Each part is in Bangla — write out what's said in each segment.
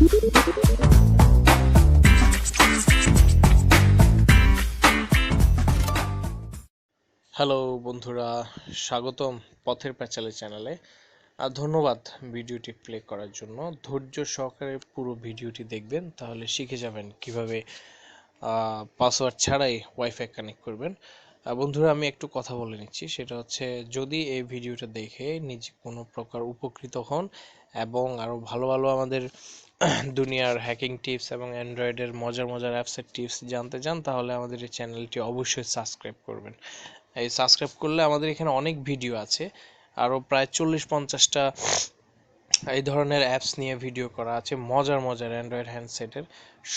হ্যালো বন্ধুরা, স্বাগতম পথের পাঁচালী চ্যানেলে। ধন্যবাদ ভিডিওটি প্লে করার জন্য। ধৈর্য সহকারে পুরো ভিডিওটি দেখবেন, তাহলে শিখে যাবেন কিভাবে পাসওয়ার্ড ছাড়াই ওয়াইফাই কানেক্ট করবেন। বন্ধুরা, আমি একটু কথা বলে নিচ্ছি, সেটা হচ্ছে যদি এই ভিডিওটা দেখে নিজে কোনো প্রকার উপকৃত হন এবং আরও ভালো ভালো আমাদের দুনিয়ার হ্যাকিং টিপস এবং অ্যান্ড্রয়েডের মজার মজার অ্যাপসের টিপস জানতে চান, তাহলে আমাদের এই চ্যানেলটি অবশ্যই সাবস্ক্রাইব করবেন। এই সাবস্ক্রাইব করলে আমাদের এখানে অনেক ভিডিও আছে, আরও প্রায় 40-50টা এই ধরনের অ্যাপস নিয়ে ভিডিও করা আছে। মজার মজার অ্যান্ড্রয়েড হ্যান্ডসেটের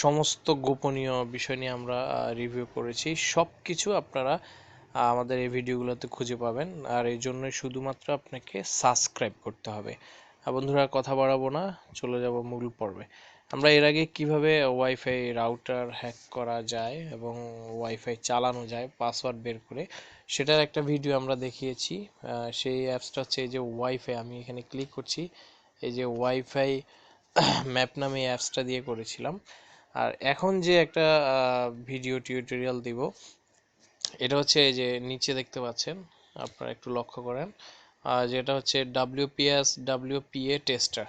সমস্ত গোপনীয় বিষয় নিয়ে আমরা রিভিউ করেছি। সব কিছু আপনারা আমাদের এই ভিডিওগুলোতে খুঁজে পাবেন, আর এই জন্যই শুধুমাত্র আপনাকে সাবস্ক্রাইব করতে হবে। বন্ধুরা, কথা বাড়াবো না, চলে যাব মূল পর্বে। আমরা এর আগে কিভাবে ওয়াইফাই রাউটার হ্যাক করা যায় এবং ওয়াইফাই চালানো যায় পাসওয়ার্ড বের করে, সেটার একটা ভিডিও আমরা দেখিয়েছি। সেই অ্যাপসটা হচ্ছে এই যে ওয়াইফাই। আমি এখানে ক্লিক করছি, এই যে ওয়াইফাই ম্যাপ নামে অ্যাপসটা দিয়ে করেছিলাম। আর এখন যে একটা ভিডিও টিউটোরিয়াল দিব, এটা হচ্ছে এই যে নিচে দেখতে পাচ্ছেন, আপনারা একটু লক্ষ্য করেন, যেটা হচ্ছে WPA টেস্টার।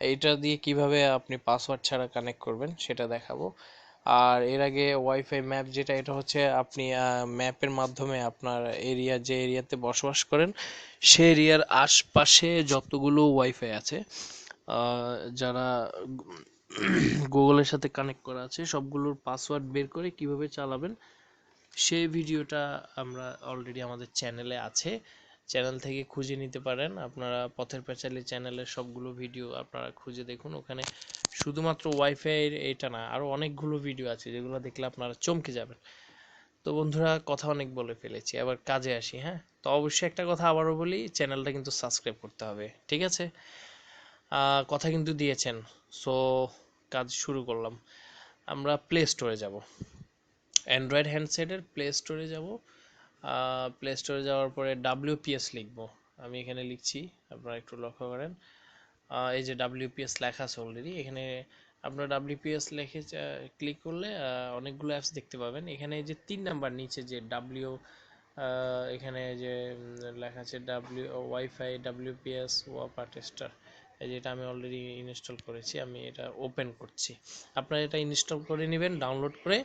এইটা দিয়ে কিভাবে আপনি পাসওয়ার্ড ছাড়া কানেক্ট করবেন সেটা দেখাবো। আর এর আগে ওয়াইফাই ম্যাপ, যেটা এটা হচ্ছে আপনি ম্যাপের মাধ্যমে আপনার এরিয়া, যে এরিয়াতে বসবাস করেন সেই এরিয়ার আশপাশে যতগুলো ওয়াইফাই আছে, যারা গুগলের সাথে কানেক্ট করা আছে, সবগুলোর পাসওয়ার্ড বের করে কিভাবে চালাবেন সেই ভিডিওটা আমরা অলরেডি আমাদের চ্যানেলে আছে। চ্যানেল থেকে খুঁজে নিতে পারেন আপনারা। পথের পাঁচালী চ্যানেলের সবগুলো ভিডিও আপনারা খুঁজে দেখুন। ওখানে শুধুমাত্র ওয়াইফাই এটা না, আরও অনেকগুলো ভিডিও আছে যেগুলো দেখলে আপনারা চমকে যাবেন। তো বন্ধুরা, কথা অনেক বলে ফেলেছি, আবার কাজে আসি। হ্যাঁ, তো অবশ্যই একটা কথা আবারও বলি, চ্যানেলটা কিন্তু সাবস্ক্রাইব করতে হবে, ঠিক আছে? কথা কিন্তু দিয়েছেন। সো কাজ শুরু করলাম। আমরা প্লে স্টোরে যাব, অ্যান্ড্রয়েড হ্যান্ডসেটের প্লে স্টোরে যাব। প্লে স্টোরে যাওয়ার পরে WPS লিখব। আমি এখানে লিখছি, আপনারা একটু লক্ষ্য করেন। এই যে WPS লেখা আছে অলরেডি। এখানে আপনার WPS লিখে ক্লিক করলে অনেকগুলো অ্যাপস দেখতে পাবেন। এখানে যে 3 নাম্বার নিচে যে এখানে যে লেখা আছে ওয়াইফাই WPS ওয়াপা টেস্টার, এই যেটা আমি অলরেডি ইনস্টল করেছি। আমি এটা ওপেন করছি। আপনারা এটা ইনস্টল করে নেবেন ডাউনলোড করে,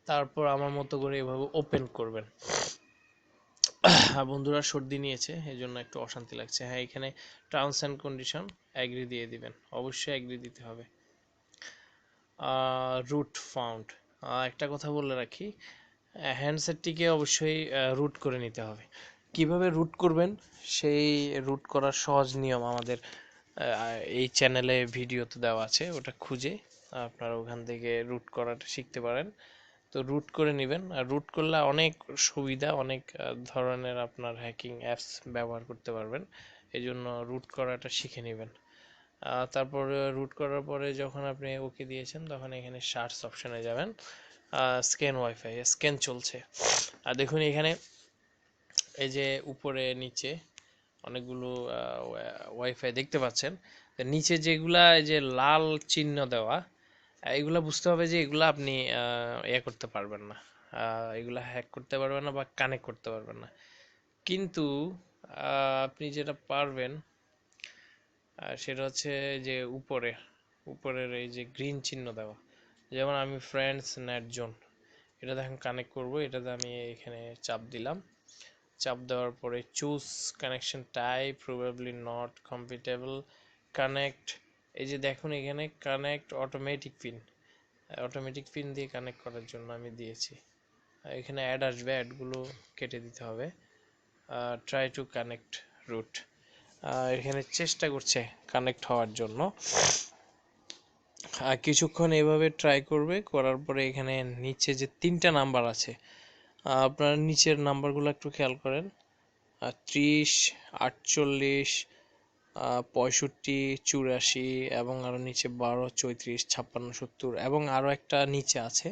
তারপর আমার মতো করে এভাবে ওপেন করবেন। বন্ধুরা, সর্দি নিয়েছে, এই জন্য একটু অশান্তি লাগছে। হ্যাঁ, এখানে টার্মস অ্যান্ড কন্ডিশন অ্যাগ্রি দিয়ে দিবেন, অবশ্যই অ্যাগ্রি দিতে হবে। রুট ফাউন্ড, একটা কথা বলে রাখি, হ্যান্ডসেটটিকে অবশ্যই রুট করে নিতে হবে। কিভাবে রুট করবেন সেই রুট করার সহজ নিয়ম আমাদের এই চ্যানেলে ভিডিওতে দেওয়া আছে, ওটা খুঁজে আপনারা ওখান থেকে রুট করাটা শিখতে পারেন। তো রুট করে নেবেন। আর রুট করলে অনেক সুবিধা, অনেক ধরনের আপনার হ্যাকিং অ্যাপস ব্যবহার করতে পারবেন। এই জন্য রুট করাটা শিখে নেবেন। তারপর রুট করার পরে যখন আপনি ওকে দিয়েছেন, তখন এখানে সার্চ অপশনে যাবেন। স্ক্যান ওয়াইফাই, স্ক্যান চলছে। আর দেখুন এখানে এই যে উপরে নিচে অনেকগুলো ওয়াইফাই দেখতে পাচ্ছেন। নিচে যেগুলা এই যে লাল চিহ্ন দেওয়া, এগুলা বুঝতে হবে যে এগুলা আপনি করতে পারবেন না, এগুলা হ্যাক করতে পারবেন না বা কানেক্ট করতে পারবেন না। কিন্তু আপনি যেটা পারবেন সেটা হচ্ছে যে উপরের এই যে গ্রিন চিহ্ন দেওয়া, যেমন আমি ফ্রেন্ডস নেট জোন, এটা দেখেন কানেক্ট করব। এটাতে আমি এখানে চাপ দিলাম। চাপ দেওয়ার পরে choose connection type, probably not compatible, connect. এই যে দেখুন এখানে কানেক্ট অটোমেটিক পিন দিয়ে কানেক্ট করার জন্য আমি দিয়েছি। এখানে অ্যাড আসবে, অ্যাডগুলো কেটে দিতে হবে। ট্রাই টু কানেক্ট রুট, এখানে চেষ্টা করছে কানেক্ট হওয়ার জন্য। কিছুক্ষণ এভাবে ট্রাই করবে, করার পরে এখানে নিচে যে 3টা নাম্বার আছে, আপনারা নিচের নাম্বারগুলো একটু খেয়াল করেন। 30, 48, 65, 84 এবং আরও নিচে 12, 34, 56, 70 এবং আরও একটা নিচে আছে।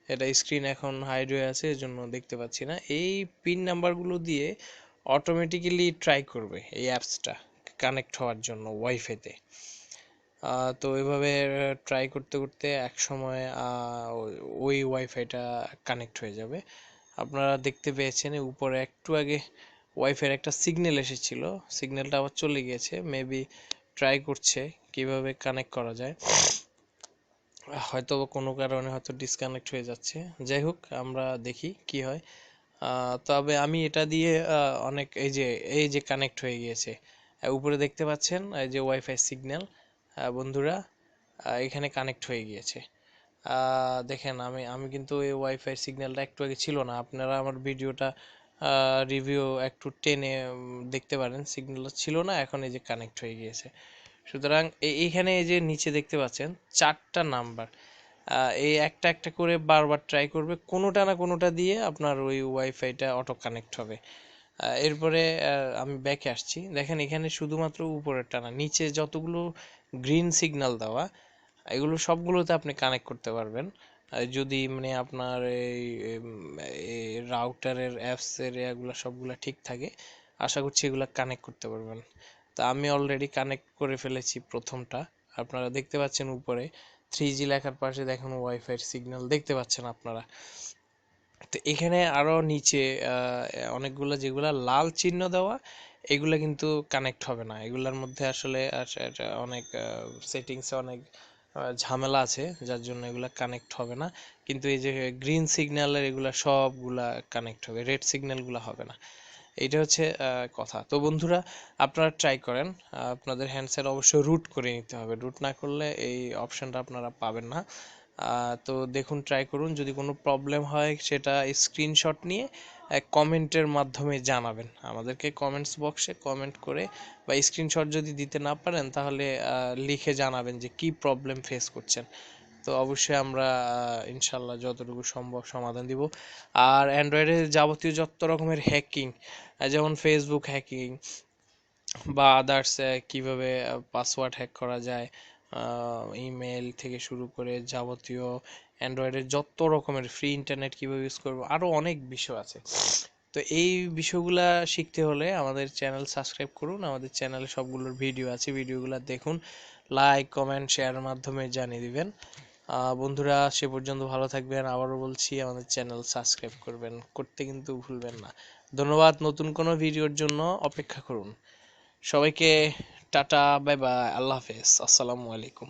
এটা স্ক্রিন এখন হাইড হয়ে আছে, এজন্য দেখতে পাচ্ছি না। এই পিন নাম্বারগুলো দিয়ে অটোমেটিক্যালি ট্রাই করবে এই অ্যাপসটা কানেক্ট হওয়ার জন্য ওয়াইফাইতে। তো এভাবে ট্রাই করতে করতে এক সময় ওই ওয়াইফাইটা কানেক্ট হয়ে যাবে। আপনারা দেখতে পেয়েছেন উপরে একটু আগে ওয়াইফাইয়ের একটা সিগন্যাল এসেছিল, সিগন্যালটা আবার চলে গিয়েছে, মেবি ট্রাই করছে কিভাবে কানেক্ট করা যায়, হয়তো কোনো কারণে হয়তো ডিসকানেক্ট হয়ে যাচ্ছে। যাই হোক, আমরা দেখি কি হয়। তবে আমি এটা দিয়ে অনেক এই যে কানেক্ট হয়ে গিয়েছে, উপরে দেখতে পাচ্ছেন এই যে ওয়াইফাই সিগন্যাল, বন্ধুরা এখানে কানেক্ট হয়ে গিয়েছে। দেখেন আমি আমি কিন্তু এই ওয়াইফাই সিগন্যালটা একটু আগে ছিল না, আপনারা আমার ভিডিওটা রিভিউ একটু টেনে দেখতে পারেন, সিগন্যাল ছিল না, এখন এই যে কানেক্ট হয়ে গিয়েছে। সুতরাং এইখানে এই যে নিচে দেখতে পাচ্ছেন 4টা নাম্বার, এই একটা একটা করে বারবার ট্রাই করবে, কোনোটা না কোনোটা দিয়ে আপনার ওই ওয়াইফাইটা অটো কানেক্ট হবে। এরপরে আমি ব্যাকে আসছি, দেখেন এখানে শুধুমাত্র উপরেরটা না, নিচে যতগুলো গ্রিন সিগন্যাল দেওয়া এগুলো সবগুলোতে আপনি কানেক্ট করতে পারবেন। যদি মানে আপনার এই রাউটারের অ্যাপসের এগুলো সবগুলো ঠিক থাকে, আশা করছি এগুলো কানেক্ট করতে পারবেন। তা আমি অলরেডি কানেক্ট করে ফেলেছি প্রথমটা, আপনারা দেখতে পাচ্ছেন উপরে 3G লেখার পাশে দেখুন ওয়াইফাই সিগন্যাল দেখতে পাচ্ছেন আপনারা। তো এখানে আরো নিচে অনেকগুলো যেগুলা লাল চিহ্ন দেওয়া, এগুলা কিন্তু কানেক্ট হবে না, এগুলার মধ্যে আসলে অনেক সেটিংসে অনেক ঝামেলা আছে, যার জন্য এগুলা কানেক্ট হবে না। কিন্তু এই যে গ্রিন সিগন্যালের এগুলা সবগুলা কানেক্ট হবে, রেড সিগন্যালগুলো হবে না। এইটা হচ্ছে কথা। তো বন্ধুরা, আপনারা ট্রাই করেন, আপনাদের হ্যান্ডসেট অবশ্যই রুট করে নিতে হবে, রুট না করলে এই অপশনটা আপনারা পাবেন না। তো দেখুন, ট্রাই করুন, যদি কোনো প্রবলেম হয় সেটা স্ক্রিনশট নিয়ে কমেন্টের মাধ্যমে জানাবেন আমাদেরকে, কমেন্টস বক্সে কমেন্ট করে, বা স্ক্রিনশট যদি দিতে না পারেন তাহলে লিখে জানাবেন যে কি প্রবলেম ফেস করছেন। তো অবশ্যই আমরা ইনশাল্লাহ যতটুকু সম্ভব সমাধান দিব। আর অ্যান্ড্রয়েডের যাবতীয় যত রকমের হ্যাকিং, যেমন ফেসবুক হ্যাকিং বা আদার্স, কিভাবে পাসওয়ার্ড হ্যাক করা যায়, ইমেল থেকে শুরু করে যাবতীয় অ্যান্ড্রয়েডের যত রকমের ফ্রি ইন্টারনেট কিভাবে ইউজ করবো, আরও অনেক বিষয় আছে। তো এই বিষয়গুলা শিখতে হলে আমাদের চ্যানেল সাবস্ক্রাইব করুন, আমাদের চ্যানেলে সবগুলোর ভিডিও আছে, ভিডিওগুলো দেখুন, লাইক কমেন্ট শেয়ারের মাধ্যমে জানিয়ে দিবেন। বন্ধুরা, সে পর্যন্ত ভালো থাকবেন, আবারও বলছি আমাদের চ্যানেল সাবস্ক্রাইব করবেন, করতে কিন্তু ভুলবেন না। ধন্যবাদ। নতুন কোনো ভিডিওর জন্য অপেক্ষা করুন। সবাইকে টাটা, বাই বাই, আল্লাহ হাফেজ, আসসালামু আলাইকুম।